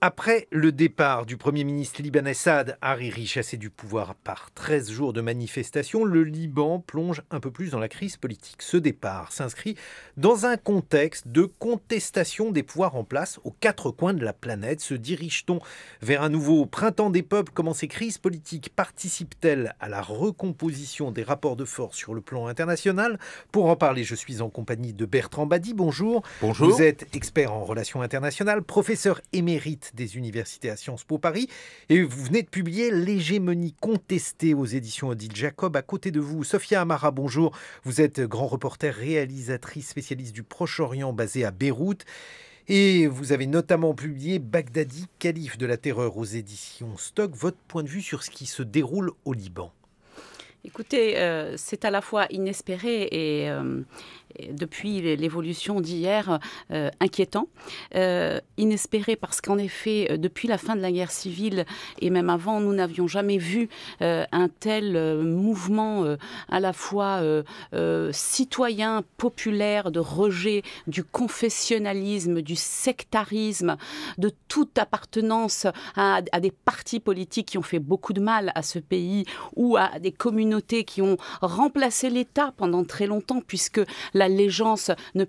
Après le départ du Premier ministre libanais Saad Hariri, chassé du pouvoir par 13 jours de manifestations, le Liban plonge un peu plus dans la crise politique. Ce départ s'inscrit dans un contexte de contestation des pouvoirs en place aux quatre coins de la planète. Se dirige-t-on vers un nouveau printemps des peuples? Comment ces crises politiques participent-elles à la recomposition des rapports de force sur le plan international? Pour en parler, je suis en compagnie de Bertrand Badi. Bonjour. Bonjour. Vous êtes expert en relations internationales, professeur émérite des universités à Sciences Po Paris, et vous venez de publier L'hégémonie contestée aux éditions Odile Jacob. À côté de vous, Sophia Amara, bonjour. Vous êtes grand reporter, réalisatrice, spécialiste du Proche-Orient basée à Beyrouth. Et vous avez notamment publié Bagdadi, calife de la terreur aux éditions Stock. Votre point de vue sur ce qui se déroule au Liban? Écoutez, c'est à la fois inespéré et depuis l'évolution d'hier, inquiétant. Inespéré parce qu'en effet, depuis la fin de la guerre civile et même avant, nous n'avions jamais vu un tel mouvement à la fois citoyen, populaire, de rejet du confessionnalisme, du sectarisme, de toute appartenance à des partis politiques qui ont fait beaucoup de mal à ce pays ou à des communautés qui ont remplacé l'État pendant très longtemps, puisque l'allégeance ne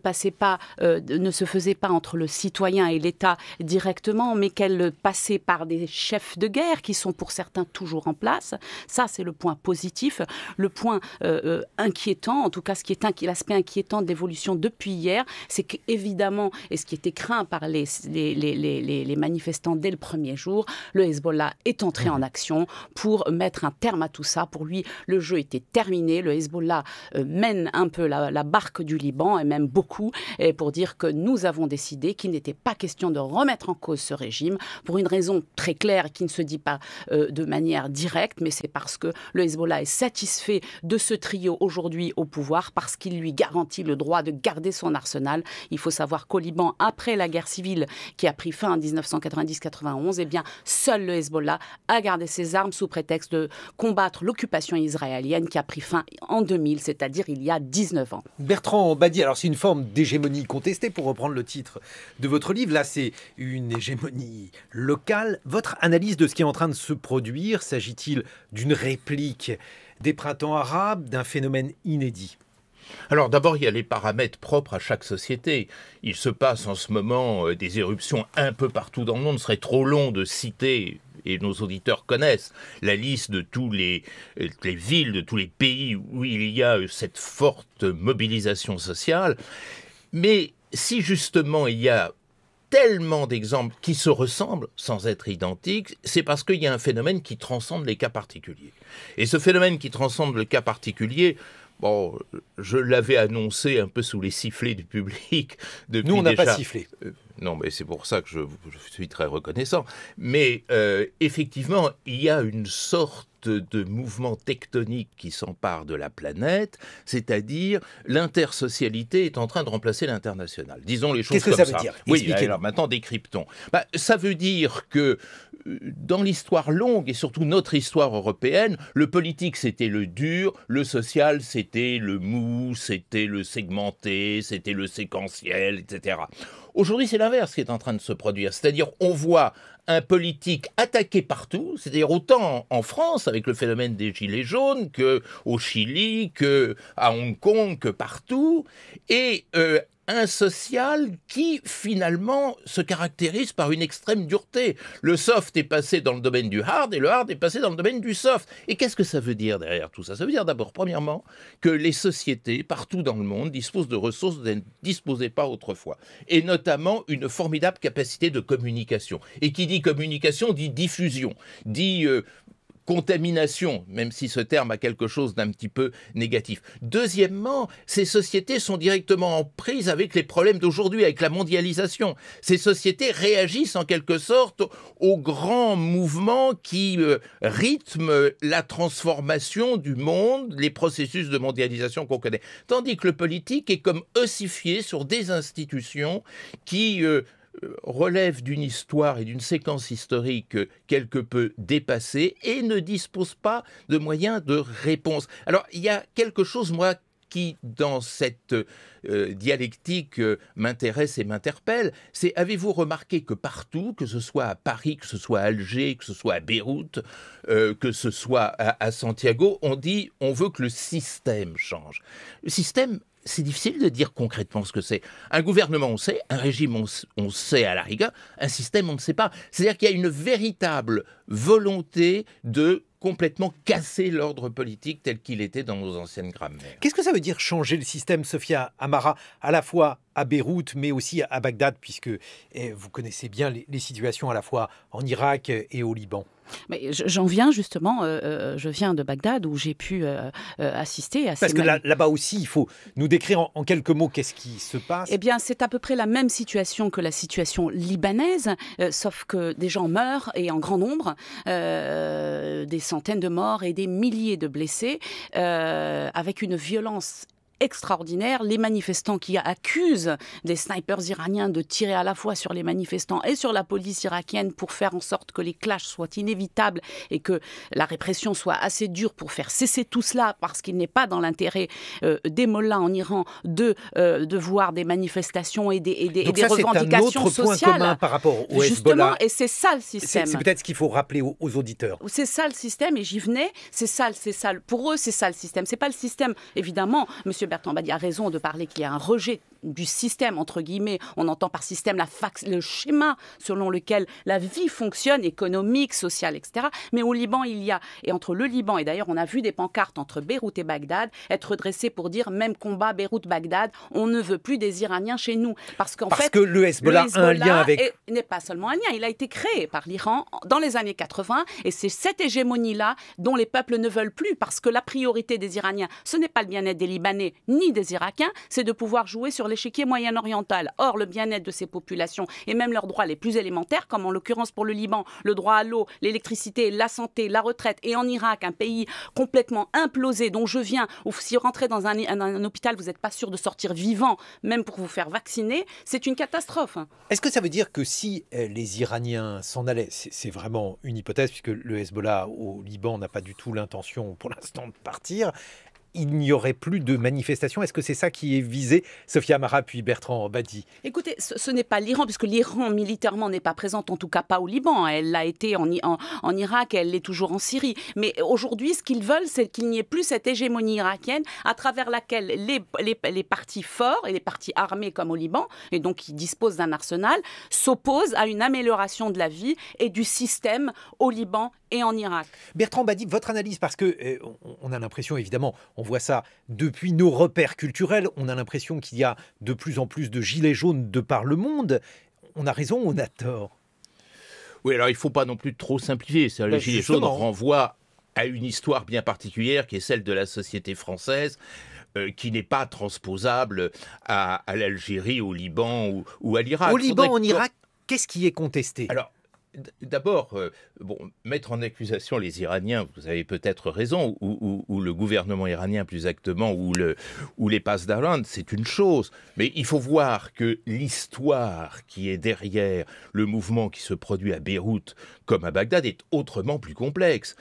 se faisait pas entre le citoyen et l'État directement, mais qu'elle passait par des chefs de guerre qui sont pour certains toujours en place. Ça, c'est le point positif. Le point inquiétant, en tout cas, l'aspect inquiétant de l'évolution depuis hier, c'est qu'évidemment, et ce qui était craint par les manifestants dès le premier jour, le Hezbollah est entré en action pour mettre un terme à tout ça. Pour lui, le jeu était terminé. Le Hezbollah mène un peu la barque du Liban, et même beaucoup, et pour dire que nous avons décidé qu'il n'était pas question de remettre en cause ce régime pour une raison très claire qui ne se dit pas de manière directe, mais c'est parce que le Hezbollah est satisfait de ce trio aujourd'hui au pouvoir, parce qu'il lui garantit le droit de garder son arsenal. Il faut savoir qu'au Liban, après la guerre civile qui a pris fin en 1990-91, eh bien, seul le Hezbollah a gardé ses armes sous prétexte de combattre l'occupation israélienne qui a pris fin en 2000, c'est-à-dire il y a 19 ans. Bertrand Badi, alors c'est une forme d'hégémonie contestée, pour reprendre le titre de votre livre. Là, c'est une hégémonie locale. Votre analyse de ce qui est en train de se produire, s'agit-il d'une réplique des printemps arabes, d'un phénomène inédit? Alors d'abord, il y a les paramètres propres à chaque société. Il se passe en ce moment des éruptions un peu partout dans le monde. Ce serait trop long de citer, et nos auditeurs connaissent, la liste de tous les villes, de tous les pays où il y a cette forte mobilisation sociale. Mais si justement il y a tellement d'exemples qui se ressemblent sans être identiques, c'est parce qu'il y a un phénomène qui transcende les cas particuliers. Et ce phénomène qui transcende le cas particulier, bon, je l'avais annoncé un peu sous les sifflets du public depuis. Nous, on n'a déjà... pas sifflé. Non, mais c'est pour ça que je suis très reconnaissant. Mais effectivement, il y a une sorte de mouvement tectonique qui s'empare de la planète, c'est-à-dire l'intersocialité est en train de remplacer l'international. Disons les choses comme ça. Qu'est-ce que ça veut dire? Oui, alors maintenant décryptons. Ça veut dire que dans l'histoire longue et surtout notre histoire européenne, le politique c'était le dur, le social c'était le mou, c'était le segmenté, c'était le séquentiel, etc. Aujourd'hui, c'est l'inverse qui est en train de se produire. C'est-à-dire, on voit un politique attaqué partout, c'est-à-dire autant en France, avec le phénomène des Gilets jaunes, qu'au Chili, qu'à Hong Kong, que partout, et un social qui, finalement, se caractérise par une extrême dureté. Le soft est passé dans le domaine du hard, et le hard est passé dans le domaine du soft. Et qu'est-ce que ça veut dire derrière tout ça? Ça veut dire d'abord, premièrement, que les sociétés, partout dans le monde, disposent de ressources dont elles ne disposaient pas autrefois. Et notamment, une formidable capacité de communication. Et qui dit communication, dit diffusion, dit contamination, même si ce terme a quelque chose d'un petit peu négatif. Deuxièmement, ces sociétés sont directement en prise avec les problèmes d'aujourd'hui, avec la mondialisation. Ces sociétés réagissent en quelque sorte aux grands mouvements qui rythment la transformation du monde, les processus de mondialisation qu'on connaît. Tandis que le politique est comme ossifié sur des institutions qui relève d'une histoire et d'une séquence historique quelque peu dépassée et ne dispose pas de moyens de réponse. Alors, il y a quelque chose, moi, qui, dans cette dialectique, m'intéresse et m'interpelle, c'est avez-vous remarqué que partout, que ce soit à Paris, que ce soit à Alger, que ce soit à Beyrouth, que ce soit à Santiago, on dit on veut que le système change. Le système, c'est difficile de dire concrètement ce que c'est. Un gouvernement, on sait, un régime, on sait à la rigueur, un système, on ne sait pas. C'est-à-dire qu'il y a une véritable volonté de complètement casser l'ordre politique tel qu'il était dans nos anciennes grammaires. Qu'est-ce que ça veut dire changer le système, Sophia Amara, à la fois à Beyrouth, mais aussi à Bagdad, puisque vous connaissez bien les situations à la fois en Irak et au Liban? Mais j'en viens justement, je viens de Bagdad où j'ai pu assister à ces... Parce que là-bas aussi, il faut nous décrire en quelques mots qu'est-ce qui se passe. Eh bien, c'est à peu près la même situation que la situation libanaise, sauf que des gens meurent et en grand nombre, des centaines de morts et des milliers de blessés, avec une violence extraordinaire. Les manifestants qui accusent des snipers iraniens de tirer à la fois sur les manifestants et sur la police irakienne pour faire en sorte que les clashs soient inévitables et que la répression soit assez dure pour faire cesser tout cela, parce qu'il n'est pas dans l'intérêt des mollahs en Iran de voir des manifestations et des revendications sociales. C'est un autre point commun par rapport au Hezbollah. Justement, et c'est ça le système. C'est peut-être ce qu'il faut rappeler aux auditeurs. C'est ça le système, et j'y venais. C'est ça. Pour eux, c'est ça le système. C'est pas le système, évidemment. Monsieur Bertrand Badi a raison de parler qu'il y a un rejet du système, entre guillemets. On entend par système le schéma selon lequel la vie fonctionne, économique, sociale, etc. Mais au Liban, il y a, et entre le Liban, et d'ailleurs on a vu des pancartes entre Beyrouth et Bagdad être dressées pour dire même combat Beyrouth-Bagdad, on ne veut plus des Iraniens chez nous. Parce que le Hezbollah a un lien avec... n'est pas seulement un lien, il a été créé par l'Iran dans les années 80, et c'est cette hégémonie-là dont les peuples ne veulent plus, parce que la priorité des Iraniens, ce n'est pas le bien-être des Libanais ni des Irakiens, c'est de pouvoir jouer sur l'échiquier moyen-oriental. Or, le bien-être de ces populations et même leurs droits les plus élémentaires, comme en l'occurrence pour le Liban, le droit à l'eau, l'électricité, la santé, la retraite, et en Irak, un pays complètement implosé dont je viens, où si vous rentrez dans un hôpital, vous n'êtes pas sûr de sortir vivant, même pour vous faire vacciner, c'est une catastrophe. Est-ce que ça veut dire que si les Iraniens s'en allaient, c'est vraiment une hypothèse, puisque le Hezbollah au Liban n'a pas du tout l'intention pour l'instant de partir, il n'y aurait plus de manifestations? Est-ce que c'est ça qui est visé? Sophia Amara puis Bertrand Badi. Écoutez, ce n'est pas l'Iran, puisque l'Iran militairement n'est pas présente, en tout cas pas au Liban. Elle l'a été en Irak, elle l'est toujours en Syrie. Mais aujourd'hui, ce qu'ils veulent, c'est qu'il n'y ait plus cette hégémonie irakienne à travers laquelle les partis forts et les partis armés comme au Liban, et donc qui disposent d'un arsenal, s'opposent à une amélioration de la vie et du système au Liban et en Irak. Bertrand Badi, votre analyse, parce que on a l'impression, évidemment, on voit ça depuis nos repères culturels, on a l'impression qu'il y a de plus en plus de gilets jaunes de par le monde. On a raison ou on a tort? Oui, alors il ne faut pas non plus trop simplifier. Les gilets jaunes renvoient à une histoire bien particulière qui est celle de la société française, qui n'est pas transposable à l'Algérie, au Liban ou à l'Irak. Au Liban, en Irak, qu'est-ce qui est contesté? Alors, d'abord, mettre en accusation les Iraniens, vous avez peut-être raison, ou le gouvernement iranien plus exactement, ou les Pasdaran, c'est une chose. Mais il faut voir que l'histoire qui est derrière le mouvement qui se produit à Beyrouth comme à Bagdad est autrement plus complexe.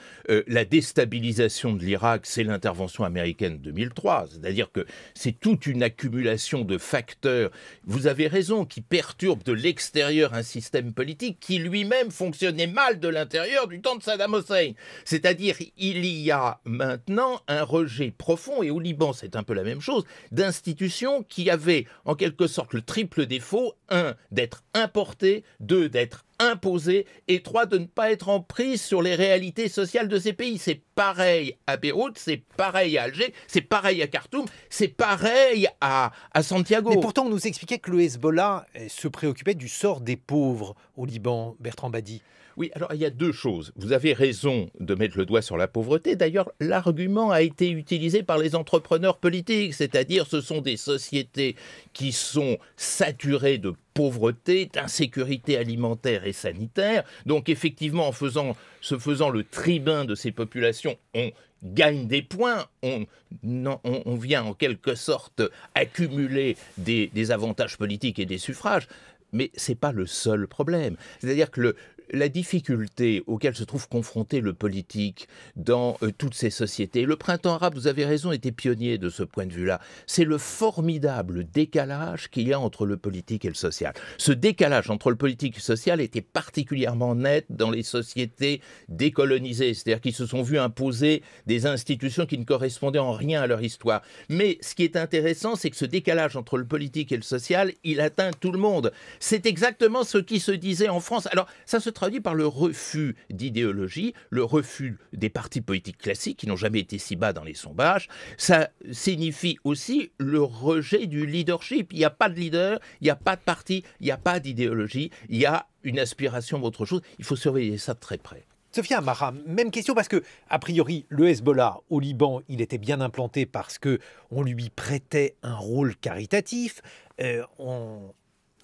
La déstabilisation de l'Irak, c'est l'intervention américaine de 2003. C'est-à-dire que c'est toute une accumulation de facteurs, vous avez raison, qui perturbent de l'extérieur un système politique qui lui-même fonctionnait mal de l'intérieur du temps de Saddam Hussein. C'est-à-dire, il y a maintenant un rejet profond, et au Liban c'est un peu la même chose, d'institutions qui avaient en quelque sorte le triple défaut: 1, d'être importées, 2, d'être imposées, et 3, de ne pas être en prise sur les réalités sociales de ces pays. C'est pareil à Beyrouth, c'est pareil à Alger, c'est pareil à Khartoum, c'est pareil à Santiago. Mais pourtant, on nous expliquait que le Hezbollah se préoccupait du sort des pauvres au Liban, Bertrand Badi. Oui, alors il y a deux choses. Vous avez raison de mettre le doigt sur la pauvreté. D'ailleurs, l'argument a été utilisé par les entrepreneurs politiques, c'est-à-dire ce sont des sociétés qui sont saturées de pauvreté, d'insécurité alimentaire et sanitaire. Donc effectivement, se faisant le tribun de ces populations, on gagne des points, on vient en quelque sorte accumuler des avantages politiques et des suffrages. Mais ce n'est pas le seul problème. C'est-à-dire que la difficulté auquel se trouve confronté le politique dans toutes ces sociétés, le printemps arabe, vous avez raison, était pionnier de ce point de vue-là, c'est le formidable décalage qu'il y a entre le politique et le social. Ce décalage entre le politique et le social était particulièrement net dans les sociétés décolonisées, c'est-à-dire qui se sont vues imposer des institutions qui ne correspondaient en rien à leur histoire. Mais ce qui est intéressant, c'est que ce décalage entre le politique et le social, il atteint tout le monde. C'est exactement ce qui se disait en France. Alors, ça se traduit par le refus d'idéologie, le refus des partis politiques classiques qui n'ont jamais été si bas dans les sondages. Ça signifie aussi le rejet du leadership. Il n'y a pas de leader, il n'y a pas de parti, il n'y a pas d'idéologie, il y a une aspiration à autre chose. Il faut surveiller ça de très près. Sophia Amara, même question parce que, a priori, le Hezbollah au Liban, il était bien implanté parce qu'on lui prêtait un rôle caritatif. Vous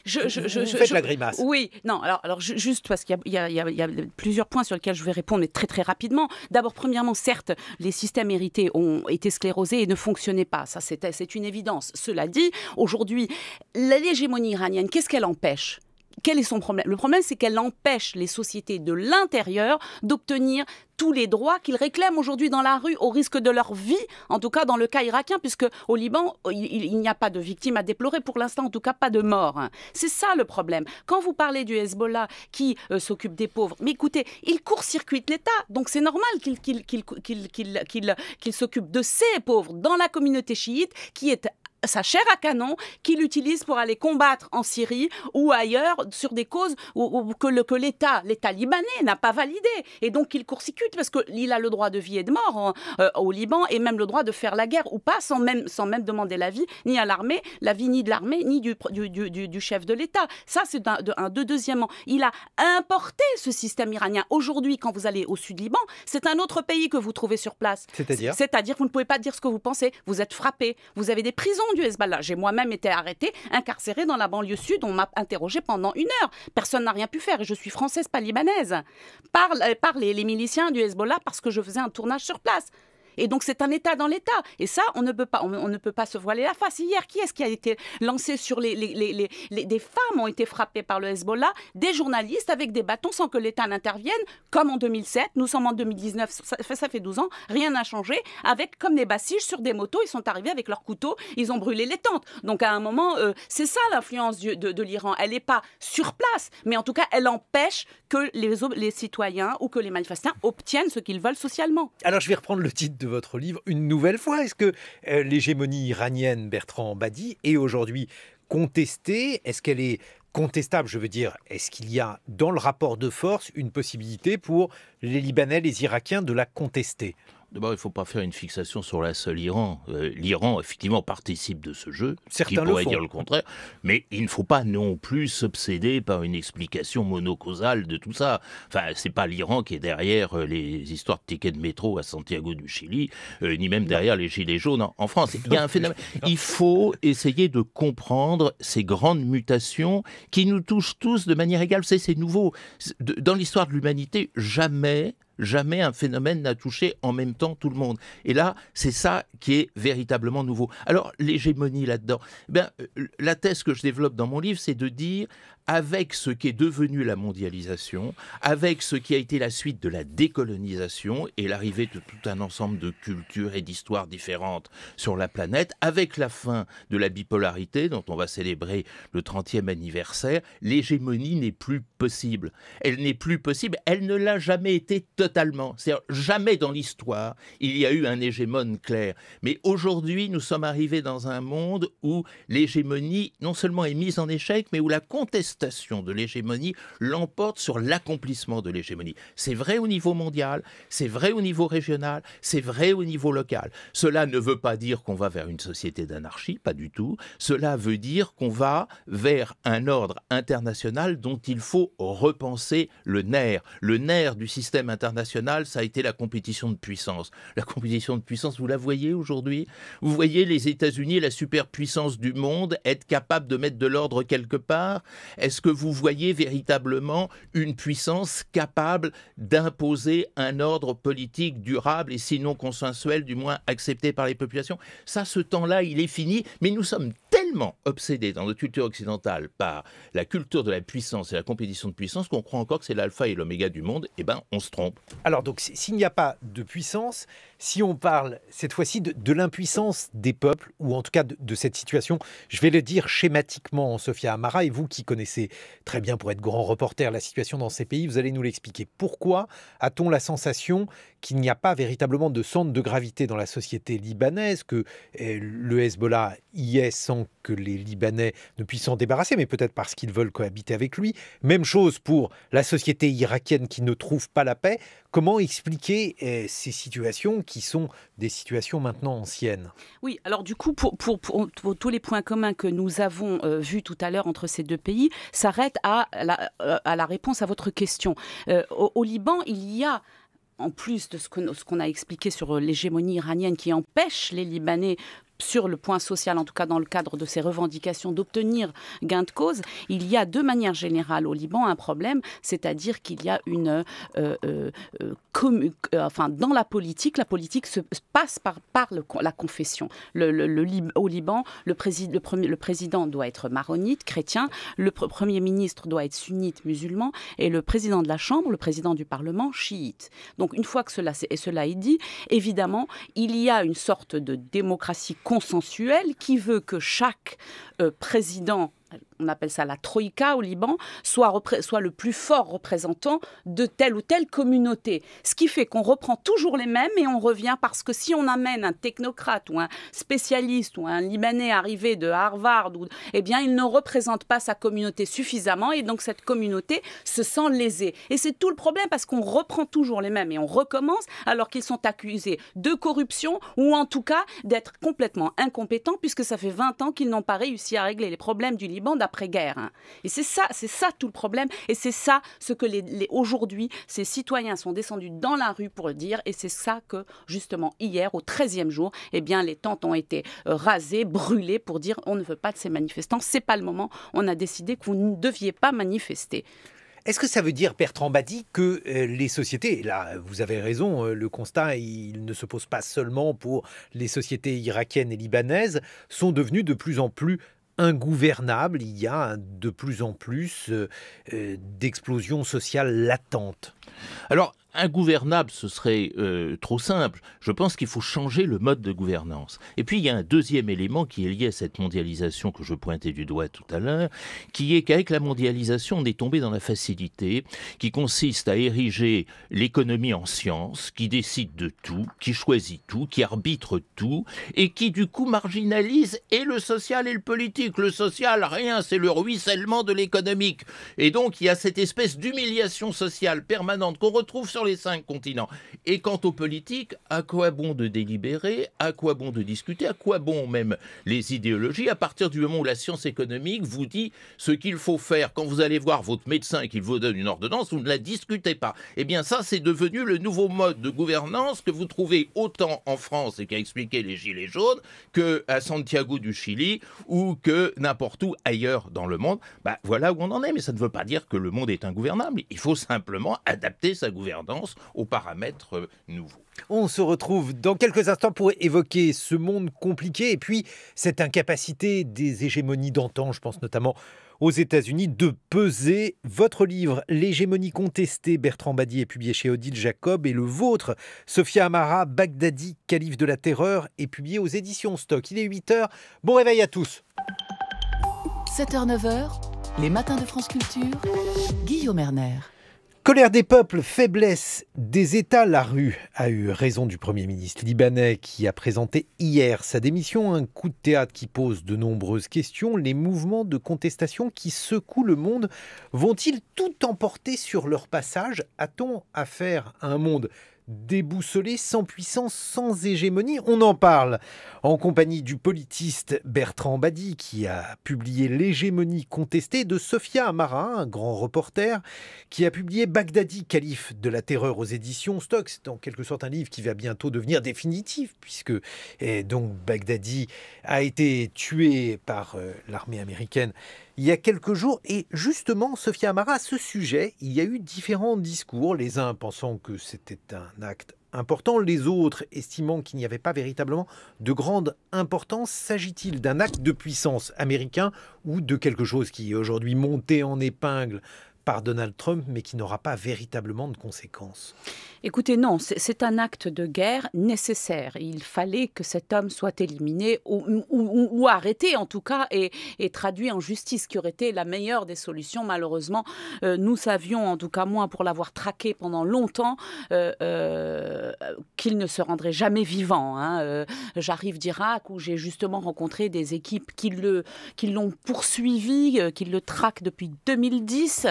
faites la grimace. Oui, non, alors juste parce qu'il y a plusieurs points sur lesquels je vais répondre, mais très très rapidement. D'abord, premièrement, certes, les systèmes hérités ont été sclérosés et ne fonctionnaient pas. Ça, c'est une évidence. Cela dit, aujourd'hui, l'hégémonie iranienne, qu'est-ce qu'elle empêche ? Quel est son problème ? Le problème, c'est qu'elle empêche les sociétés de l'intérieur d'obtenir tous les droits qu'ils réclament aujourd'hui dans la rue, au risque de leur vie, en tout cas dans le cas irakien, puisque au Liban, il n'y a pas de victimes à déplorer, pour l'instant, en tout cas pas de morts. C'est ça le problème. Quand vous parlez du Hezbollah qui s'occupe des pauvres, mais écoutez, il court-circuite l'État, donc c'est normal qu'il s'occupe de ces pauvres dans la communauté chiite qui est sa chair à canon, qu'il utilise pour aller combattre en Syrie ou ailleurs sur des causes que l'État libanais n'a pas validées. Et donc il court-circuite parce qu'il a le droit de vie et de mort au Liban et même le droit de faire la guerre ou pas sans même demander l'avis ni à l'armée, l'avis ni de l'armée ni du chef de l'État. Ça c'est deuxièmement. Il a importé ce système iranien. Aujourd'hui, quand vous allez au sud Liban, c'est un autre pays que vous trouvez sur place. C'est-à-dire vous ne pouvez pas dire ce que vous pensez. Vous êtes frappé. Vous avez des prisons du Hezbollah. J'ai moi-même été arrêtée, incarcérée dans la banlieue sud. On m'a interrogée pendant 1 heure. Personne n'a rien pu faire et je suis française, pas libanaise. Par les miliciens du Hezbollah parce que je faisais un tournage sur place. Et donc c'est un État dans l'État. Et ça, on ne peut pas se voiler la face. Hier, qui est-ce qui a été lancé sur des femmes ont été frappées par le Hezbollah, des journalistes avec des bâtons sans que l'État n'intervienne, comme en 2007. Nous sommes en 2019, ça fait 12 ans, rien n'a changé. Avec comme des bassiges sur des motos, ils sont arrivés avec leurs couteaux, ils ont brûlé les tentes. Donc à un moment, c'est ça l'influence de l'Iran. Elle n'est pas sur place, mais en tout cas, elle empêche que les citoyens ou que les manifestants obtiennent ce qu'ils veulent socialement. Alors je vais reprendre le titre de votre livre une nouvelle fois. Est-ce que l'hégémonie iranienne, Bertrand Badi, est aujourd'hui contestée ? Est-ce qu'elle est contestable ? Je veux dire, est-ce qu'il y a dans le rapport de force une possibilité pour les Libanais, les Irakiens de la contester ? D'abord, il ne faut pas faire une fixation sur la seule Iran. L'Iran, effectivement, participe de ce jeu, certains qui pourrait dire le contraire, mais il ne faut pas non plus s'obséder par une explication monocausale de tout ça. Enfin, c'est pas l'Iran qui est derrière les histoires de tickets de métro à Santiago du Chili, ni même derrière les gilets jaunes en France. Il y a un phénomène. Il faut essayer de comprendre ces grandes mutations qui nous touchent tous de manière égale. Vous savez, c'est nouveau. Dans l'histoire de l'humanité, jamais un phénomène n'a touché en même temps tout le monde. Et là, c'est ça qui est véritablement nouveau. Alors, l'hégémonie là-dedans, la thèse que je développe dans mon livre, c'est de dire, avec ce qui est devenu la mondialisation, avec ce qui a été la suite de la décolonisation et l'arrivée de tout un ensemble de cultures et d'histoires différentes sur la planète, avec la fin de la bipolarité dont on va célébrer le 30e anniversaire, l'hégémonie n'est plus possible. Elle n'est plus possible, elle ne l'a jamais été totalement. C'est-à-dire, jamais dans l'histoire, il y a eu un hégémone clair. Mais aujourd'hui, nous sommes arrivés dans un monde où l'hégémonie non seulement est mise en échec, mais où la contestation de l'hégémonie l'emporte sur l'accomplissement de l'hégémonie. C'est vrai au niveau mondial, c'est vrai au niveau régional, c'est vrai au niveau local. Cela ne veut pas dire qu'on va vers une société d'anarchie, pas du tout. Cela veut dire qu'on va vers un ordre international dont il faut repenser le nerf. Le nerf du système international, ça a été la compétition de puissance. La compétition de puissance, vous la voyez aujourd'hui ? Vous voyez les États-Unis, la superpuissance du monde, être capable de mettre de l'ordre quelque part ? Est-ce que vous voyez véritablement une puissance capable d'imposer un ordre politique durable et sinon consensuel, du moins accepté par les populations ? Ça, ce temps-là, il est fini, mais nous sommes tellement tellement obsédés dans notre culture occidentale par la culture de la puissance et la compétition de puissance qu'on croit encore que c'est l'alpha et l'oméga du monde. Eh bien, on se trompe. Alors, donc, s'il n'y a pas de puissance, si on parle cette fois-ci de l'impuissance des peuples, ou en tout cas de cette situation, je vais le dire schématiquement, Sophia Amara, et vous qui connaissez très bien pour être grand reporter la situation dans ces pays, vous allez nous l'expliquer. Pourquoi a-t-on la sensation qu'il n'y a pas véritablement de centre de gravité dans la société libanaise, que le Hezbollah y est sans que les Libanais ne puissent s'en débarrasser, mais peut-être parce qu'ils veulent cohabiter avec lui. Même chose pour la société irakienne qui ne trouve pas la paix. Comment expliquer ces situations qui sont des situations maintenant anciennes? Oui, alors du coup, pour tous les points communs que nous avons vus tout à l'heure entre ces deux pays, s'arrête à la réponse à votre question. Au Liban, il y a, en plus de ce qu'on a expliqué sur l'hégémonie iranienne qui empêche les Libanais, sur le point social, en tout cas dans le cadre de ces revendications, d'obtenir gain de cause, il y a de manière générale au Liban un problème, c'est-à-dire qu'il y a une... dans la politique se passe par la confession. Au Liban, le président doit être maronite, chrétien, le Premier ministre doit être sunnite, musulman, et le président de la Chambre, le président du Parlement, chiite. Donc une fois que cela est dit, évidemment, il y a une sorte de démocratie consensuelle qui veut que chaque président, on appelle ça la troïka au Liban, soit le plus fort représentant de telle ou telle communauté. Ce qui fait qu'on reprend toujours les mêmes et on revient, parce que si on amène un technocrate ou un spécialiste ou un Libanais arrivé de Harvard, eh bien il ne représente pas sa communauté suffisamment et donc cette communauté se sent lésée. Et c'est tout le problème, parce qu'on reprend toujours les mêmes et on recommence alors qu'ils sont accusés de corruption ou en tout cas d'être complètement incompétents, puisque ça fait 20 ans qu'ils n'ont pas réussi à régler les problèmes du Liban d'après-guerre. Et c'est ça tout le problème. Et c'est ça ce que aujourd'hui, ces citoyens sont descendus dans la rue pour le dire. Et c'est ça que, justement, hier, au 13e jour, eh bien, les tentes ont été rasées, brûlées pour dire on ne veut pas de ces manifestants. C'est pas le moment. On a décidé que vous ne deviez pas manifester. Est-ce que ça veut dire, Bertrand Badi, que les sociétés, et là vous avez raison, le constat il ne se pose pas seulement pour les sociétés irakiennes et libanaises, sont devenues de plus en plus ingouvernables, il y a de plus en plus d'explosions sociales latentes? Alors, ingouvernable, ce serait trop simple. Je pense qu'il faut changer le mode de gouvernance. Et puis, il y a un deuxième élément qui est lié à cette mondialisation que je pointais du doigt tout à l'heure, qui est qu'avec la mondialisation, on est tombé dans la facilité qui consiste à ériger l'économie en science, qui décide de tout, qui choisit tout, qui arbitre tout, et qui, du coup, marginalise et le social et le politique. Le social, rien, c'est le ruissellement de l'économique. Et donc, il y a cette espèce d'humiliation sociale permanente qu'on retrouve sur les 5 continents. Et quant aux politiques, à quoi bon de délibérer, à quoi bon de discuter, à quoi bon même les idéologies, à partir du moment où la science économique vous dit ce qu'il faut faire quand vous allez voir votre médecin et qu'il vous donne une ordonnance, vous ne la discutez pas. Eh bien ça, c'est devenu le nouveau mode de gouvernance que vous trouvez autant en France, et qu'a expliqué les Gilets jaunes, qu'à Santiago du Chili ou que n'importe où ailleurs dans le monde. Voilà où on en est, mais ça ne veut pas dire que le monde est ingouvernable. Il faut simplement adapter sa gouvernance aux paramètres nouveaux. On se retrouve dans quelques instants pour évoquer ce monde compliqué et puis cette incapacité des hégémonies d'antan, je pense notamment aux États-Unis, de peser. Votre livre, L'hégémonie contestée, Bertrand Badi, est publié chez Odile Jacob, et le vôtre, Sophia Amara, Bagdadi, calife de la terreur, est publié aux éditions Stock. Il est 8h, bon réveil à tous. 7h-9h, les matins de France Culture, Guillaume Erner. Colère des peuples, faiblesse des États, la rue a eu raison du Premier ministre libanais qui a présenté hier sa démission, un coup de théâtre qui pose de nombreuses questions. Les mouvements de contestation qui secouent le monde vont-ils tout emporter sur leur passage? A-t-on affaire à un monde déboussolé, sans puissance, sans hégémonie? On en parle en compagnie du politiste Bertrand Badi qui a publié L'hégémonie contestée, de Sophia Amara, un grand reporter, qui a publié Bagdadi, calife de la terreur aux éditions Stock. C'est en quelque sorte un livre qui va bientôt devenir définitif puisque donc Bagdadi a été tué par l'armée américaine il y a quelques jours. Et justement, Sophia Amara, à ce sujet, il y a eu différents discours, les uns pensant que c'était un acte important, les autres estimant qu'il n'y avait pas véritablement de grande importance. S'agit-il d'un acte de puissance américain ou de quelque chose qui est aujourd'hui monté en épingle par Donald Trump, mais qui n'aura pas véritablement de conséquences? Écoutez, non, c'est un acte de guerre nécessaire. Il fallait que cet homme soit éliminé ou arrêté en tout cas et traduit en justice, qui aurait été la meilleure des solutions. Malheureusement, nous savions, en tout cas moi, pour l'avoir traqué pendant longtemps, qu'il ne se rendrait jamais vivant. J'arrive d'Irak où j'ai justement rencontré des équipes qui l'ont poursuivi, qui le traquent depuis 2010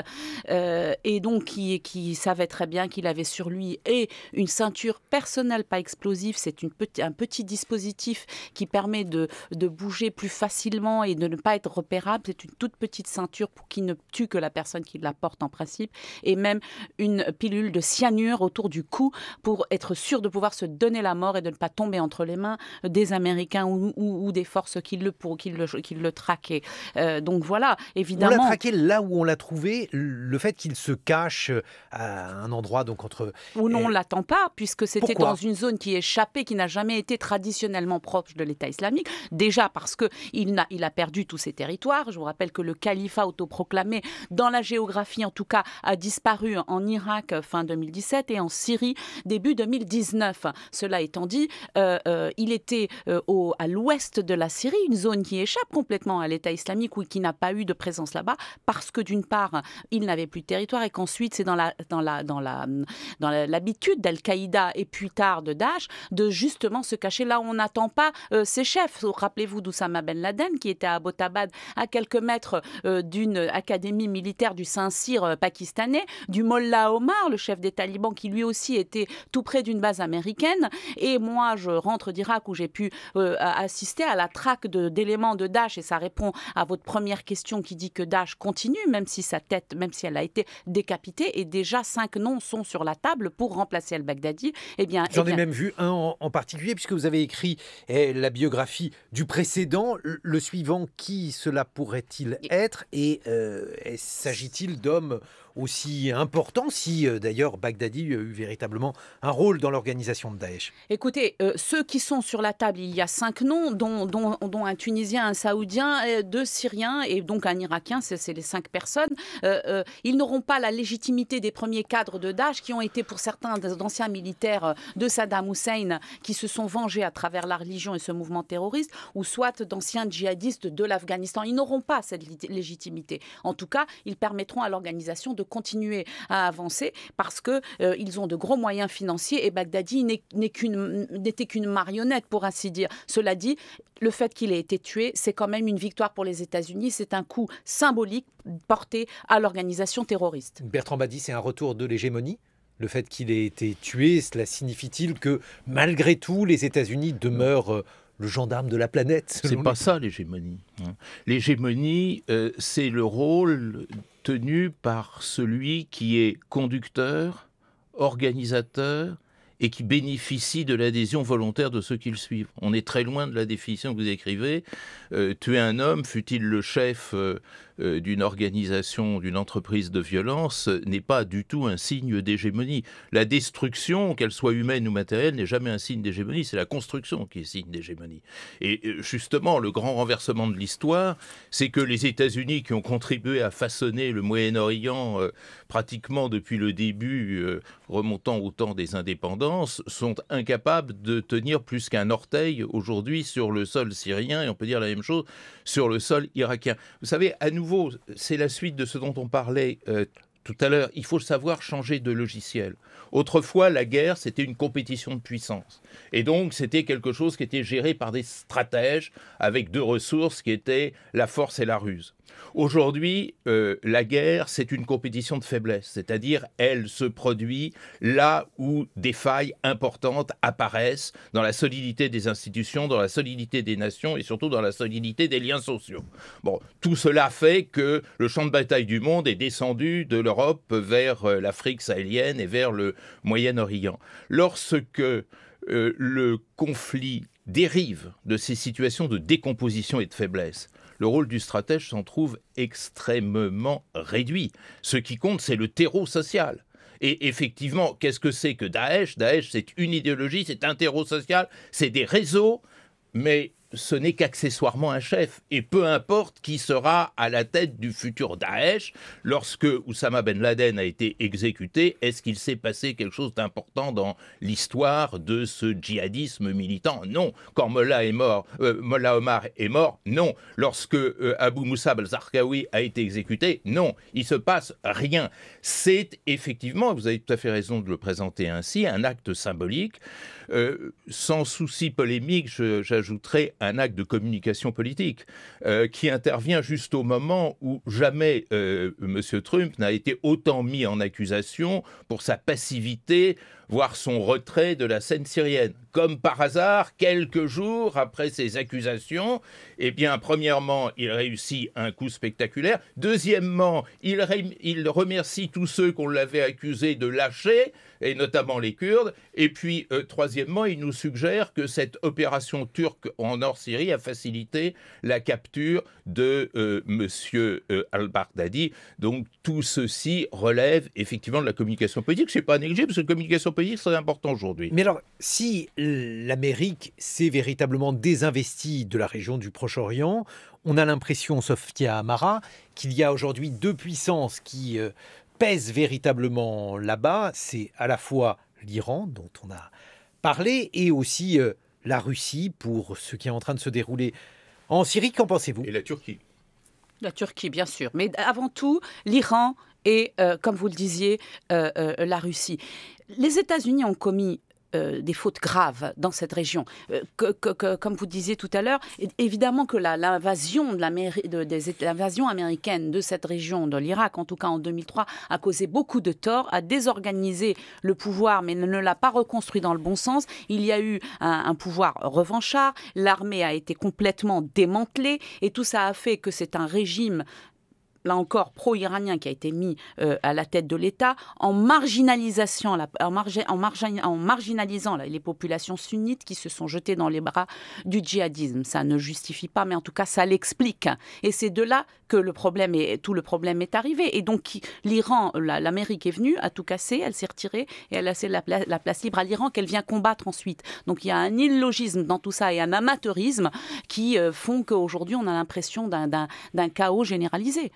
et donc qui savaient très bien qu'il avait sur lui et une ceinture personnelle pas explosive. C'est un petit dispositif qui permet de bouger plus facilement et de ne pas être repérable. C'est une toute petite ceinture pour qui ne tue que la personne qui la porte en principe, et même une pilule de cyanure autour du cou pour être sûr de pouvoir se donner la mort et de ne pas tomber entre les mains des Américains ou des forces qui le traquaient. Donc voilà, évidemment. On l'a traqué là où on l'a trouvé, le fait qu'il se cache à un endroit donc entre... Non, on ne l'attend pas, puisque c'était Pourquoi ? dans une zone qui est échappée, qui n'a jamais été traditionnellement proche de l'État islamique. Déjà parce qu'il a perdu tous ses territoires. Je vous rappelle que le califat autoproclamé, dans la géographie en tout cas, a disparu en Irak fin 2017 et en Syrie début 2019. Cela étant dit, il était à l'ouest de la Syrie, une zone qui échappe complètement à l'État islamique ou qui n'a pas eu de présence là-bas, parce que d'une part, il n'avait plus de territoire et qu'ensuite, c'est dans l'habitude d'Al-Qaïda et puis tard de Daesh de justement se cacher là où on n'attend pas ses chefs. Rappelez-vous d'Oussama Ben Laden qui était à Abbottabad, à quelques mètres d'une académie militaire du Saint-Cyr pakistanais, du Mollah Omar, le chef des talibans, qui lui aussi était tout près d'une base américaine. Et moi, je rentre d'Irak où j'ai pu assister à la traque d'éléments de Daesh, et ça répond à votre première question qui dit que Daesh continue, même si sa tête, même si elle a été décapitée, et déjà 5 noms sont sur la table pour remplacer al-Baghdadi. J'en ai même vu un en particulier, puisque vous avez écrit la biographie du précédent. Le suivant, qui cela pourrait-il être? Et s'agit-il d'hommes aussi importants, si d'ailleurs Baghdadi a eu véritablement un rôle dans l'organisation de Daesh? Écoutez, ceux qui sont sur la table, il y a 5 noms, dont un Tunisien, un Saoudien, 2 Syriens et donc un Irakien, c'est les 5 personnes. Ils n'auront pas la légitimité des premiers cadres de Daesh, qui ont été pour certains d'anciens militaires de Saddam Hussein, qui se sont vengés à travers la religion et ce mouvement terroriste, ou soit d'anciens djihadistes de l'Afghanistan. Ils n'auront pas cette légitimité. En tout cas, ils permettront à l'organisation de continuer à avancer parce qu'ils ont de gros moyens financiers, et Baghdadi n'était qu'une marionnette, pour ainsi dire. Cela dit, le fait qu'il ait été tué, c'est quand même une victoire pour les États-Unis. C'est un coup symbolique porté à l'organisation terroriste. Bertrand Badi, c'est un retour de l'hégémonie? Le fait qu'il ait été tué, cela signifie-t-il que malgré tout, les États-Unis demeurent le gendarme de la planète? C'est pas ça l'hégémonie. L'hégémonie, c'est le rôle tenu par celui qui est conducteur, organisateur et qui bénéficie de l'adhésion volontaire de ceux qui le suivent. On est très loin de la définition que vous écrivez. Tuer un homme, fût-il le chef d'une organisation, d'une entreprise de violence, n'est pas du tout un signe d'hégémonie. La destruction, qu'elle soit humaine ou matérielle, n'est jamais un signe d'hégémonie, c'est la construction qui est signe d'hégémonie. Et justement, le grand renversement de l'histoire, c'est que les États-Unis, qui ont contribué à façonner le Moyen-Orient pratiquement depuis le début, remontant au temps des indépendances, sont incapables de tenir plus qu'un orteil aujourd'hui sur le sol syrien, et on peut dire la même chose sur le sol irakien. Vous savez, à nouveau, c'est la suite de ce dont on parlait tout à l'heure. Il faut savoir changer de logiciel. Autrefois, la guerre, c'était une compétition de puissance. Et donc, c'était quelque chose qui était géré par des stratèges avec 2 ressources qui étaient la force et la ruse. Aujourd'hui, la guerre, c'est une compétition de faiblesse, c'est-à-dire elle se produit là où des failles importantes apparaissent dans la solidité des institutions, dans la solidité des nations et surtout dans la solidité des liens sociaux. Bon, tout cela fait que le champ de bataille du monde est descendu de l'Europe vers l'Afrique sahélienne et vers le Moyen-Orient. Lorsque le conflit dérive de ces situations de décomposition et de faiblesse, le rôle du stratège s'en trouve extrêmement réduit. Ce qui compte, c'est le terreau social. Et effectivement, qu'est-ce que c'est que Daesh? Daesh, c'est une idéologie, c'est un terreau social, c'est des réseaux, mais ce n'est qu'accessoirement un chef. Et peu importe qui sera à la tête du futur Daesh, lorsque Oussama Ben Laden a été exécuté, est-ce qu'il s'est passé quelque chose d'important dans l'histoire de ce djihadisme militant? Non. Quand Mollah Omar est mort, non. Lorsque Abu Musab al-Zarqawi a été exécuté, non. Il se passe rien. C'est effectivement, vous avez tout à fait raison de le présenter ainsi, un acte symbolique. Sans souci polémique, j'ajouterai un acte de communication politique qui intervient juste au moment où jamais M. Trump n'a été autant mis en accusation pour sa passivité, voire son retrait de la scène syrienne. Comme par hasard, quelques jours après ces accusations, eh bien, premièrement, il réussit un coup spectaculaire. Deuxièmement, il remercie tous ceux qu'on l'avait accusé de lâcher, et notamment les Kurdes. Et puis, troisièmement, il nous suggère que cette opération turque en Nord-Syrie a facilité la capture de M. al-Baghdadi. Donc, tout ceci relève effectivement de la communication politique. Ce n'est pas négligé, parce que la communication politique, c'est très important aujourd'hui. Mais alors, si l'Amérique s'est véritablement désinvestie de la région du Proche-Orient, on a l'impression, Sophia Amara, qu'il y a aujourd'hui deux puissances qui pèsent véritablement là-bas. C'est à la fois l'Iran, dont on a parlé, et aussi la Russie, pour ce qui est en train de se dérouler en Syrie. Qu'en pensez-vous? Et la Turquie. La Turquie, bien sûr. Mais avant tout, l'Iran et, comme vous le disiez, la Russie. Les États-Unis ont commis des fautes graves dans cette région. Comme vous disiez tout à l'heure, évidemment que l'invasion américaine de cette région, de l'Irak, en tout cas en 2003, a causé beaucoup de tort, a désorganisé le pouvoir, mais ne l'a pas reconstruit dans le bon sens. Il y a eu un pouvoir revanchard, l'armée a été complètement démantelée, et tout ça a fait que c'est un régime, là encore, pro-iranien qui a été mis à la tête de l'État, en marginalisant les populations sunnites qui se sont jetées dans les bras du djihadisme. Ça ne justifie pas, mais en tout cas, ça l'explique. Et c'est de là que tout le problème est arrivé. Et donc, l'Iran, l'Amérique est venue, a tout cassé, elle s'est retirée et elle a laissé la place libre à l'Iran qu'elle vient combattre ensuite. Donc, il y a un illogisme dans tout ça et un amateurisme qui font qu'aujourd'hui, on a l'impression d'un chaos généralisé.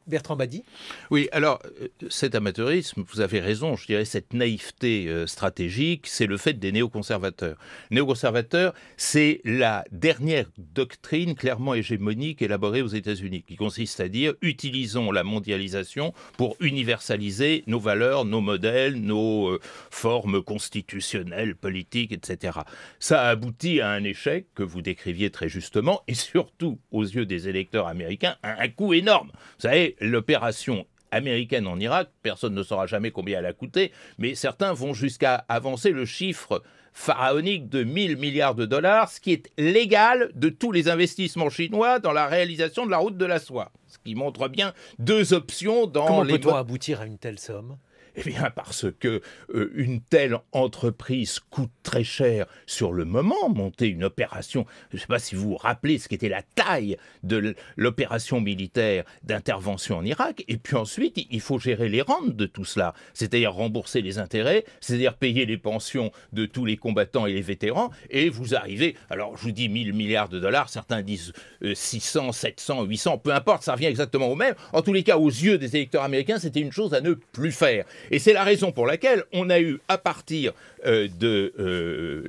Bertrand Badi? Oui, alors, cet amateurisme, vous avez raison, je dirais cette naïveté stratégique, c'est le fait des néoconservateurs. Les néoconservateurs, c'est la dernière doctrine clairement hégémonique élaborée aux États-Unis, qui consiste à dire, utilisons la mondialisation pour universaliser nos valeurs, nos modèles, nos formes constitutionnelles, politiques, etc. Ça a abouti à un échec que vous décriviez très justement, et surtout, aux yeux des électeurs américains, à un coût énorme. Vous savez, l'opération américaine en Irak, personne ne saura jamais combien elle a coûté, mais certains vont jusqu'à avancer le chiffre pharaonique de 1000 milliards de dollars, ce qui est l'égal de tous les investissements chinois dans la réalisation de la route de la soie. Ce qui montre bien deux options dans Comment peut-on aboutir à une telle somme? Eh bien, parce que une telle entreprise coûte très cher sur le moment. Monter une opération, je ne sais pas si vous vous rappelez ce qu'était la taille de l'opération militaire d'intervention en Irak. Et puis ensuite, il faut gérer les rentes de tout cela. C'est-à-dire rembourser les intérêts, c'est-à-dire payer les pensions de tous les combattants et les vétérans. Et vous arrivez, alors je vous dis 1000 milliards de dollars, certains disent 600, 700, 800, peu importe, ça revient exactement au même. En tous les cas, aux yeux des électeurs américains, c'était une chose à ne plus faire. Et c'est la raison pour laquelle on a eu, à partir de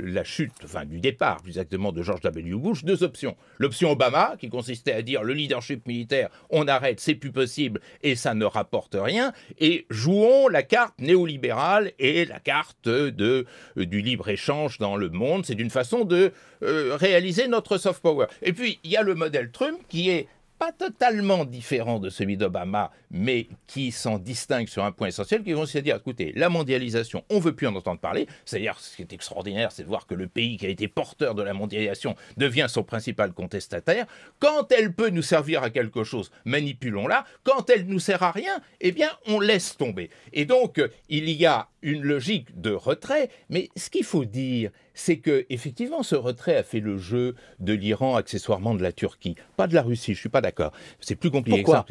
la chute, enfin du départ plus exactement de George W. Bush, deux options. L'option Obama, qui consistait à dire le leadership militaire, on arrête, c'est plus possible et ça ne rapporte rien. Et jouons la carte néolibérale et la carte du libre-échange dans le monde. C'est une façon de réaliser notre soft power. Et puis, il y a le modèle Trump qui est pas totalement différent de celui d'Obama, mais qui s'en distingue sur un point essentiel, qui consiste à dire, écoutez, la mondialisation, on ne veut plus en entendre parler. C'est-à-dire, ce qui est extraordinaire, c'est de voir que le pays qui a été porteur de la mondialisation devient son principal contestataire. Quand elle peut nous servir à quelque chose, manipulons-la. Quand elle ne nous sert à rien, eh bien, on laisse tomber. Et donc, il y a une logique de retrait, mais ce qu'il faut dire, c'est que effectivement, ce retrait a fait le jeu de l'Iran, accessoirement de la Turquie, pas de la Russie. Je suis pas d'accord. C'est plus compliqué. Pourquoi ?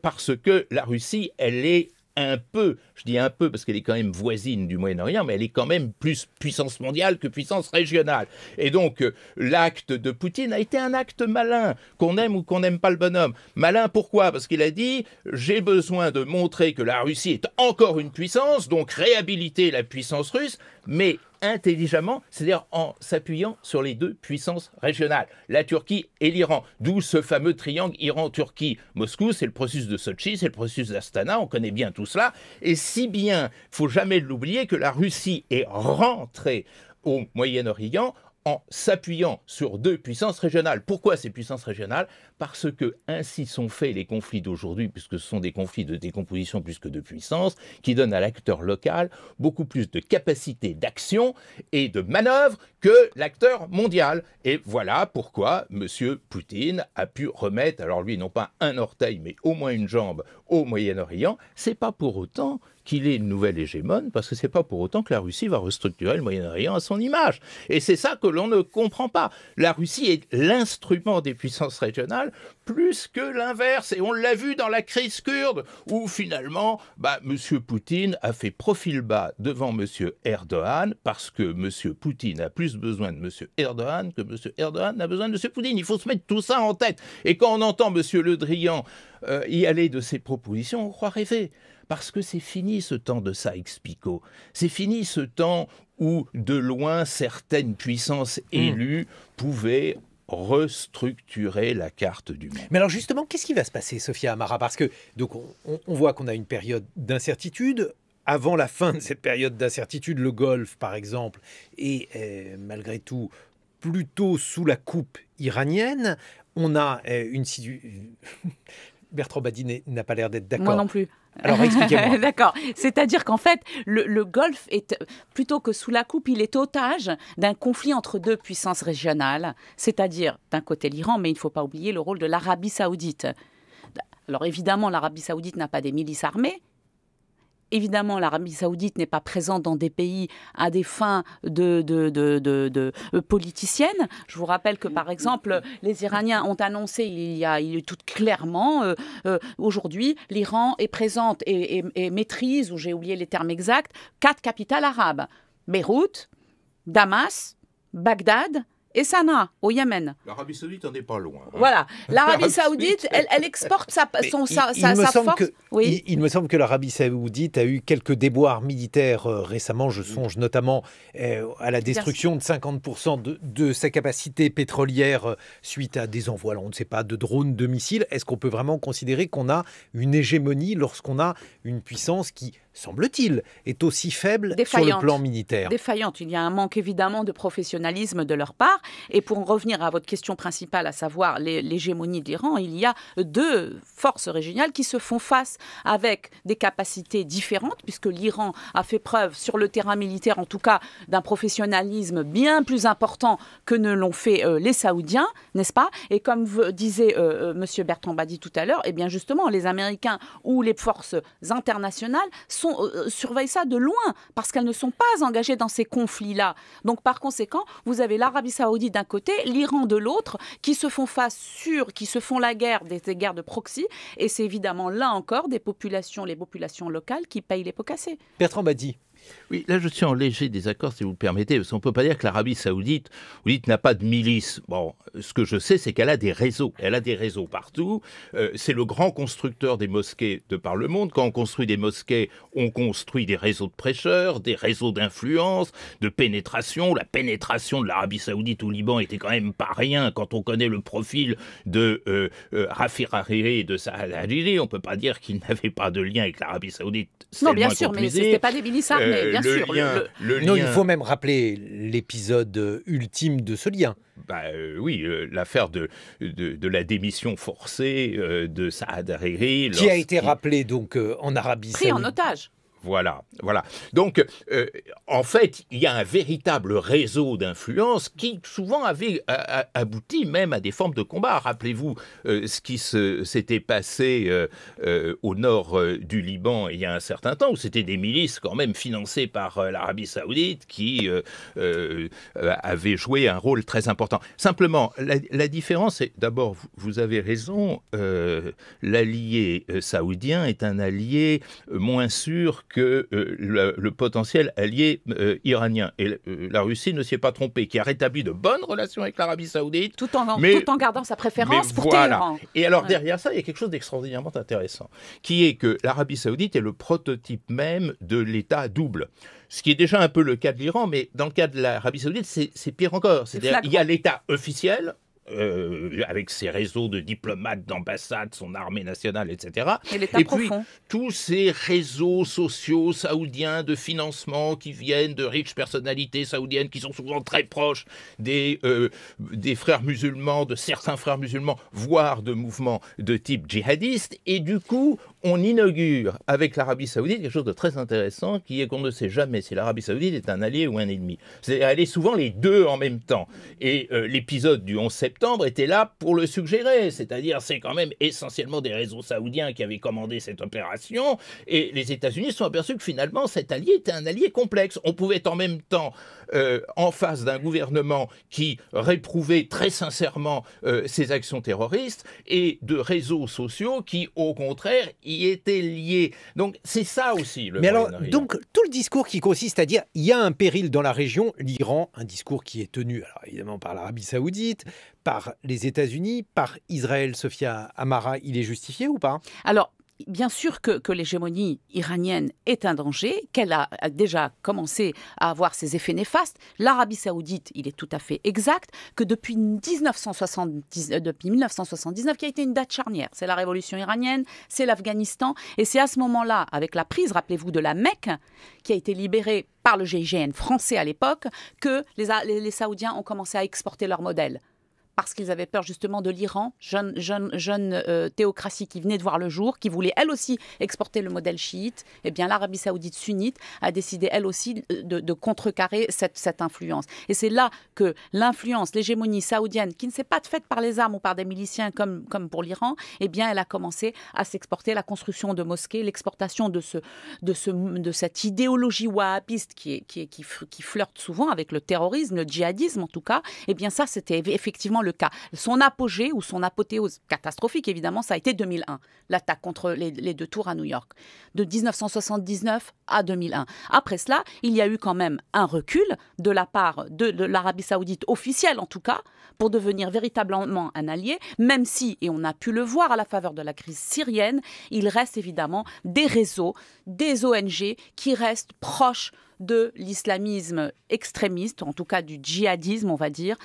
Parce que la Russie, elle est un peu, je dis un peu parce qu'elle est quand même voisine du Moyen-Orient, mais elle est quand même plus puissance mondiale que puissance régionale. Et donc, l'acte de Poutine a été un acte malin, qu'on aime ou qu'on n'aime pas le bonhomme. Malin pourquoi ? Parce qu'il a dit « j'ai besoin de montrer que la Russie est encore une puissance, donc réhabiliter la puissance russe, mais intelligemment, c'est-à-dire en s'appuyant sur les deux puissances régionales, la Turquie et l'Iran. D'où ce fameux triangle Iran-Turquie. Moscou, c'est le processus de Sochi, c'est le processus d'Astana, on connaît bien tout cela. Et si bien, il ne faut jamais l'oublier, que la Russie est rentrée au Moyen-Orient en s'appuyant sur deux puissances régionales. Pourquoi ces puissances régionales ? Parce que ainsi sont faits les conflits d'aujourd'hui, puisque ce sont des conflits de décomposition plus que de puissance, qui donnent à l'acteur local beaucoup plus de capacité d'action et de manœuvre que l'acteur mondial. Et voilà pourquoi M. Poutine a pu remettre, alors lui non pas un orteil, mais au moins une jambe au Moyen-Orient. C'est pas pour autant qu'il est une nouvelle hégémone, parce que c'est pas pour autant que la Russie va restructurer le Moyen-Orient à son image. Et c'est ça que l'on ne comprend pas. La Russie est l'instrument des puissances régionales plus que l'inverse. Et on l'a vu dans la crise kurde, où finalement, M. Poutine a fait profil bas devant M. Erdogan, parce que M. Poutine a plus besoin de M. Erdogan que M. Erdogan n'a besoin de M. Poutine. Il faut se mettre tout ça en tête. Et quand on entend M. Le Drian y aller de ses propositions, on croit rêver. Parce que c'est fini ce temps de Sykes-Picot. C'est fini ce temps où, de loin, certaines puissances élues pouvaient restructurer la carte du monde. Mais alors justement, qu'est-ce qui va se passer, Sophia Amara ? Parce que donc on voit qu'on a une période d'incertitude. Avant la fin de cette période d'incertitude, le Golfe, par exemple, est malgré tout plutôt sous la coupe iranienne. On a une situation... Bertrand Badi n'a pas l'air d'être d'accord. Moi non plus. Alors expliquez-moi. D'accord. C'est-à-dire qu'en fait, le Golfe est, plutôt que sous la coupe, il est otage d'un conflit entre deux puissances régionales, c'est-à-dire d'un côté l'Iran, mais il ne faut pas oublier le rôle de l'Arabie saoudite. Alors évidemment, l'Arabie saoudite n'a pas des milices armées. Évidemment, l'Arabie saoudite n'est pas présente dans des pays à des fins de politiciennes. Je vous rappelle que, par exemple, les Iraniens ont annoncé, il est tout clairement, aujourd'hui, l'Iran est présente et maîtrise, ou j'ai oublié les termes exacts, 4 capitales arabes. Beyrouth, Damas, Bagdad et Sanaa, au Yémen. L'Arabie saoudite n'en est pas loin. Voilà. L'Arabie saoudite, elle exporte sa force. Oui. Il me semble que l'Arabie saoudite a eu quelques déboires militaires récemment. Je songe notamment à la destruction de 50% de sa capacité pétrolière suite à des envois, on ne sait pas, de drones, de missiles. Est-ce qu'on peut vraiment considérer qu'on a une hégémonie lorsqu'on a une puissance qui, semble-t-il, est aussi faible sur le plan militaire ? Défaillante. Il y a un manque évidemment de professionnalisme de leur part. Et pour en revenir à votre question principale, à savoir l'hégémonie de l'Iran, il y a deux forces régionales qui se font face avec des capacités différentes, puisque l'Iran a fait preuve sur le terrain militaire, en tout cas, d'un professionnalisme bien plus important que ne l'ont fait les Saoudiens, n'est-ce pas ? Et comme disait M. Bertrand Badi tout à l'heure, eh bien justement, les Américains ou les forces internationales surveillent ça de loin, parce qu'elles ne sont pas engagées dans ces conflits-là. Donc par conséquent, vous avez l'Arabie saoudite d'un côté, l'Iran de l'autre, qui se font qui se font la guerre, des guerres de proxy, et c'est évidemment là encore les populations locales qui payent les pots cassés. Bertrand Badi. Oui, là je suis en léger désaccord si vous le permettez, parce qu'on ne peut pas dire que l'Arabie saoudite, vous dites, n'a pas de milice. Bon, ce que je sais, c'est qu'elle a des réseaux. Elle a des réseaux partout. C'est le grand constructeur des mosquées de par le monde. Quand on construit des mosquées, on construit des réseaux de prêcheurs, des réseaux d'influence, de pénétration. La pénétration de l'Arabie saoudite au Liban était quand même pas rien quand on connaît le profil de Rafi Hariri et de Saad Hariri. On ne peut pas dire qu'il n'avait pas de lien avec l'Arabie saoudite. Non, bien sûr, mais ce n'était pas des milices armées. Bien sûr. Non, il faut même rappeler l'épisode ultime de ce lien. Oui, l'affaire de la démission forcée de Saad Hariri. Qui a été rappelé donc en Arabie saoudite. Pris en otage. Voilà. Donc, en fait, il y a un véritable réseau d'influence qui souvent avait abouti même à des formes de combat. Rappelez-vous ce qui s'était passé au nord du Liban il y a un certain temps, où c'était des milices quand même financées par l'Arabie Saoudite qui avaient joué un rôle très important. Simplement, la différence, c'est d'abord, vous avez raison, l'allié saoudien est un allié moins sûr que le potentiel allié iranien. Et la Russie ne s'y est pas trompée, qui a rétabli de bonnes relations avec l'Arabie Saoudite. Tout en gardant sa préférence pour Téhéran. Et alors derrière ça, il y a quelque chose d'extraordinairement intéressant, qui est que l'Arabie Saoudite est le prototype même de l'État double. Ce qui est déjà un peu le cas de l'Iran, mais dans le cas de l'Arabie Saoudite, c'est pire encore. C'est-à-dire il y a l'État officiel, avec ses réseaux de diplomates, d'ambassades, son armée nationale, etc. Et puis, tous ces réseaux sociaux saoudiens de financement qui viennent de riches personnalités saoudiennes qui sont souvent très proches des frères musulmans, de certains frères musulmans, voire de mouvements de type djihadiste. Et du coup, on inaugure avec l'Arabie Saoudite quelque chose de très intéressant, qui est qu'on ne sait jamais si l'Arabie Saoudite est un allié ou un ennemi. Elle est souvent les deux en même temps. Et l'épisode du 11 septembre était là pour le suggérer, c'est-à-dire c'est quand même essentiellement des réseaux saoudiens qui avaient commandé cette opération, et les États-Unis se sont aperçus que finalement cet allié était un allié complexe. On pouvait être en même temps en face d'un gouvernement qui réprouvait très sincèrement ces actions terroristes, et de réseaux sociaux qui au contraire y étaient liés. Donc c'est ça aussi le Moyen-Orient. Donc tout le discours qui consiste à dire il y a un péril dans la région, l'Iran, un discours qui est tenu alors évidemment par l'Arabie Saoudite, par les États-Unis, par Israël, Sophia Amara, il est justifié ou pas? Alors, bien sûr que l'hégémonie iranienne est un danger, qu'elle a déjà commencé à avoir ses effets néfastes. L'Arabie Saoudite, il est tout à fait exact que depuis 1979, qui a été une date charnière, c'est la révolution iranienne, c'est l'Afghanistan, et c'est à ce moment-là, avec la prise, rappelez-vous, de la Mecque, qui a été libérée par le GIGN français à l'époque, que les Saoudiens ont commencé à exporter leur modèle. Parce qu'ils avaient peur justement de l'Iran, jeune théocratie qui venait de voir le jour, qui voulait elle aussi exporter le modèle chiite. Eh bien, l'Arabie Saoudite sunnite a décidé elle aussi de contrecarrer cette influence. Et c'est là que l'influence, l'hégémonie saoudienne, qui ne s'est pas faite par les armes ou par des miliciens comme pour l'Iran, eh bien, elle a commencé à s'exporter. La construction de mosquées, l'exportation de cette idéologie wahhabiste qui flirte souvent avec le terrorisme, le djihadisme en tout cas. Eh bien, ça, c'était effectivement le cas. Son apogée ou son apothéose catastrophique, évidemment, ça a été 2001, l'attaque contre les deux tours à New York, de 1979 à 2001. Après cela, il y a eu quand même un recul de la part de l'Arabie Saoudite officielle, en tout cas, pour devenir véritablement un allié, même si, et on a pu le voir à la faveur de la crise syrienne, il reste évidemment des réseaux, des ONG qui restent proches de l'islamisme extrémiste, en tout cas du djihadisme, on va dire.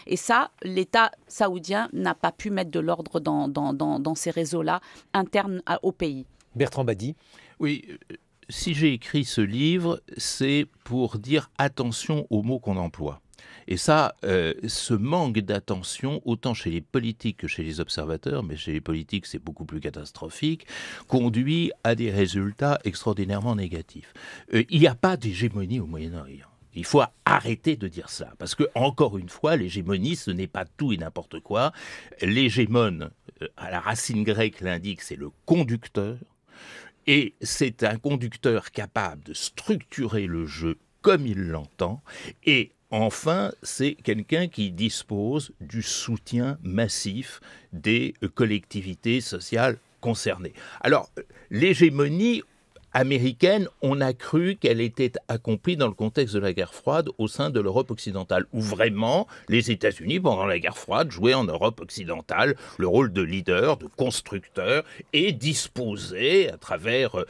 Et ça, l'État saoudien n'a pas pu mettre de l'ordre dans ces réseaux-là, internes au pays. Bertrand Badi. Oui, si j'ai écrit ce livre, c'est pour dire attention aux mots qu'on emploie. Et ça, ce manque d'attention, autant chez les politiques que chez les observateurs, mais chez les politiques c'est beaucoup plus catastrophique, conduit à des résultats extraordinairement négatifs. Il n'y a pas d'hégémonie au Moyen-Orient. Il faut arrêter de dire ça, parce que, encore une fois, l'hégémonie, ce n'est pas tout et n'importe quoi. L'hégémone, à la racine grecque l'indique, c'est le conducteur, et c'est un conducteur capable de structurer le jeu comme il l'entend, et enfin, c'est quelqu'un qui dispose du soutien massif des collectivités sociales concernées. Alors, l'hégémonie américaine, on a cru qu'elle était accomplie dans le contexte de la guerre froide au sein de l'Europe occidentale, où vraiment les États-Unis, pendant la guerre froide, jouaient en Europe occidentale le rôle de leader, de constructeur, et disposaient, à travers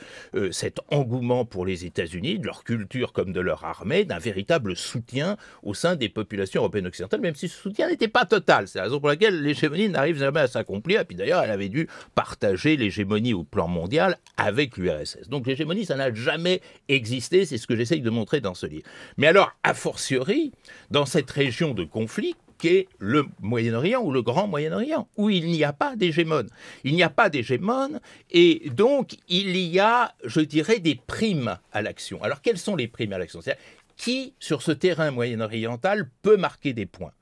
cet engouement pour les États-Unis, de leur culture comme de leur armée, d'un véritable soutien au sein des populations européennes occidentales, même si ce soutien n'était pas total. C'est la raison pour laquelle l'hégémonie n'arrive jamais à s'accomplir, et puis d'ailleurs, elle avait dû partager l'hégémonie au plan mondial avec l'URSS. Donc l'hégémonie, ça n'a jamais existé, c'est ce que j'essaye de montrer dans ce livre. Mais alors, a fortiori, dans cette région de conflit, qu'est le Moyen-Orient ou le Grand Moyen-Orient, où il n'y a pas d'hégémone. Il n'y a pas d'hégémone et donc il y a, je dirais, des primes à l'action. Alors quelles sont les primes à l'action? C'est-à-dire, qui, sur ce terrain moyen-oriental, peut marquer des points?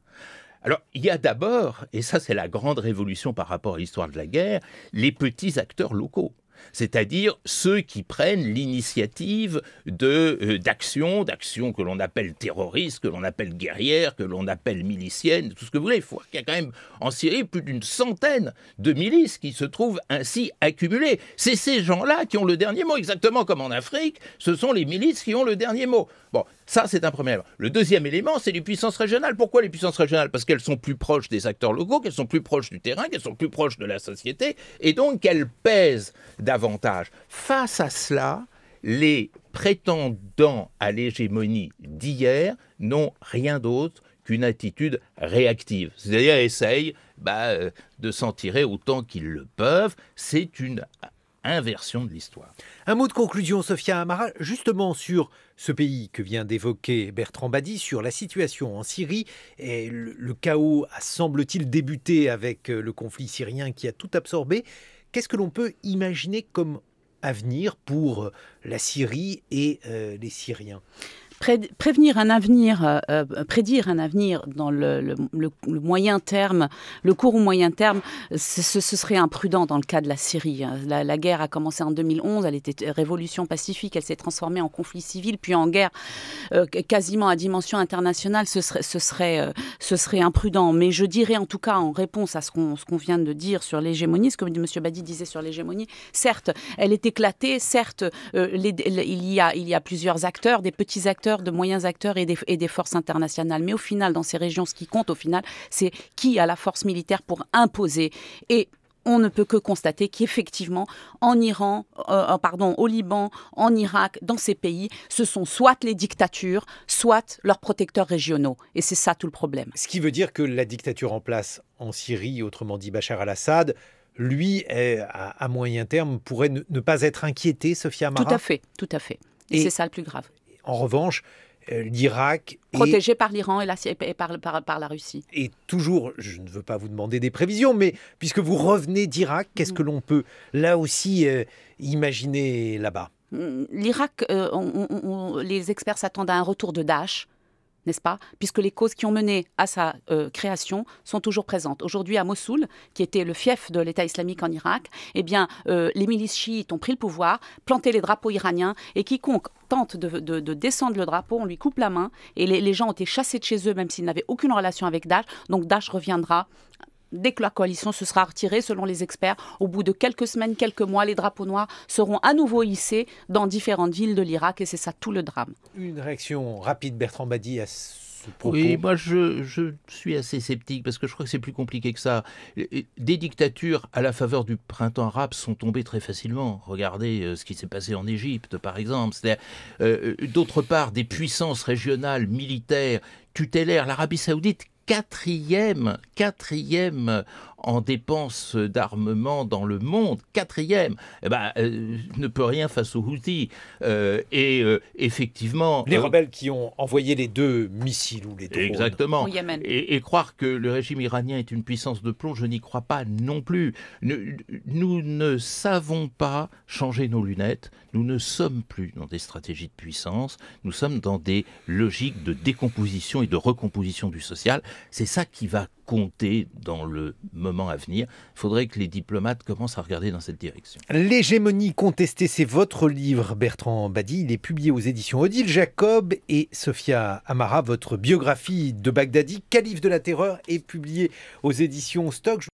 Alors, il y a d'abord, et ça c'est la grande révolution par rapport à l'histoire de la guerre, les petits acteurs locaux. C'est-à-dire ceux qui prennent l'initiative d'actions que l'on appelle terroristes, que l'on appelle guerrières, que l'on appelle miliciennes, tout ce que vous voulez. Il faut voir qu'il y a quand même en Syrie plus d'une centaine de milices qui se trouvent ainsi accumulées. C'est ces gens-là qui ont le dernier mot, exactement comme en Afrique, ce sont les milices qui ont le dernier mot. Bon, ça c'est un premier élément. Le deuxième élément, c'est les puissances régionales. Pourquoi les puissances régionales? Parce qu'elles sont plus proches des acteurs locaux, qu'elles sont plus proches du terrain, qu'elles sont plus proches de la société, et donc qu'elles pèsent davantage. Face à cela, les prétendants à l'hégémonie d'hier n'ont rien d'autre qu'une attitude réactive. C'est-à-dire essayent de s'en tirer autant qu'ils le peuvent. C'est une inversion de l'histoire. Un mot de conclusion, Sophia Amara, justement sur ce pays que vient d'évoquer Bertrand Badi, sur la situation en Syrie. Et le chaos a, semble-t-il, débuté avec le conflit syrien qui a tout absorbé. Qu'est-ce que l'on peut imaginer comme avenir pour la Syrie et les Syriens ? Prédire un avenir dans le moyen terme, le court ou moyen terme, ce serait imprudent dans le cas de la Syrie. La guerre a commencé en 2011, elle était révolution pacifique, elle s'est transformée en conflit civil, puis en guerre quasiment à dimension internationale. Ce serait imprudent. Mais je dirais en tout cas, en réponse à ce qu'on vient de dire sur l'hégémonie, ce que M. Badi disait sur l'hégémonie, certes, elle est éclatée, certes, il y a plusieurs acteurs, des petits acteurs, de moyens acteurs et des forces internationales. Mais au final, dans ces régions, ce qui compte au final, c'est qui a la force militaire pour imposer. Et on ne peut que constater qu'effectivement, en Iran, au Liban, en Irak, dans ces pays, ce sont soit les dictatures, soit leurs protecteurs régionaux. Et c'est ça tout le problème. Ce qui veut dire que la dictature en place en Syrie, autrement dit Bachar al-Assad, lui, à moyen terme, pourrait ne pas être inquiété, Sophia Amara? Tout à fait. Et c'est ça le plus grave. En revanche, l'Irak protégé par l'Iran et par la Russie. Et toujours, je ne veux pas vous demander des prévisions, mais puisque vous revenez d'Irak, qu'est-ce que l'on peut là aussi imaginer là-bas? L'Irak, les experts s'attendent à un retour de Daesh, n'est-ce pas? Puisque les causes qui ont mené à sa création sont toujours présentes. Aujourd'hui, à Mossoul, qui était le fief de l'État islamique en Irak, eh bien, les milices chiites ont pris le pouvoir, planté les drapeaux iraniens, et quiconque tente de descendre le drapeau, on lui coupe la main, et les gens ont été chassés de chez eux, même s'ils n'avaient aucune relation avec Daesh. Donc Daesh reviendra. Dès que la coalition se sera retirée, selon les experts, au bout de quelques semaines, quelques mois, les drapeaux noirs seront à nouveau hissés dans différentes villes de l'Irak, et c'est ça tout le drame. Une réaction rapide, Bertrand Badi, à ce propos? Oui, moi je suis assez sceptique parce que je crois que c'est plus compliqué que ça. Des dictatures à la faveur du printemps arabe sont tombées très facilement. Regardez ce qui s'est passé en Égypte, par exemple. D'autre part, des puissances régionales, militaires, tutélaires, l'Arabie saoudite, quatrième en dépenses d'armement dans le monde, quatrième, ne peut rien face aux Houthis. Effectivement... Les rebelles qui ont envoyé les 2 missiles ou les drones. Exactement. Au Yémen. Et croire que le régime iranien est une puissance de plomb, je n'y crois pas non plus. Nous ne savons pas changer nos lunettes. Nous ne sommes plus dans des stratégies de puissance. Nous sommes dans des logiques de décomposition et de recomposition du social. C'est ça qui va compter dans le moment à venir. Il faudrait que les diplomates commencent à regarder dans cette direction. L'hégémonie contestée, c'est votre livre, Bertrand Badi. Il est publié aux éditions Odile Jacob, et Sophia Amara, votre biographie de Baghdadi, Calife de la terreur, est publiée aux éditions Stock.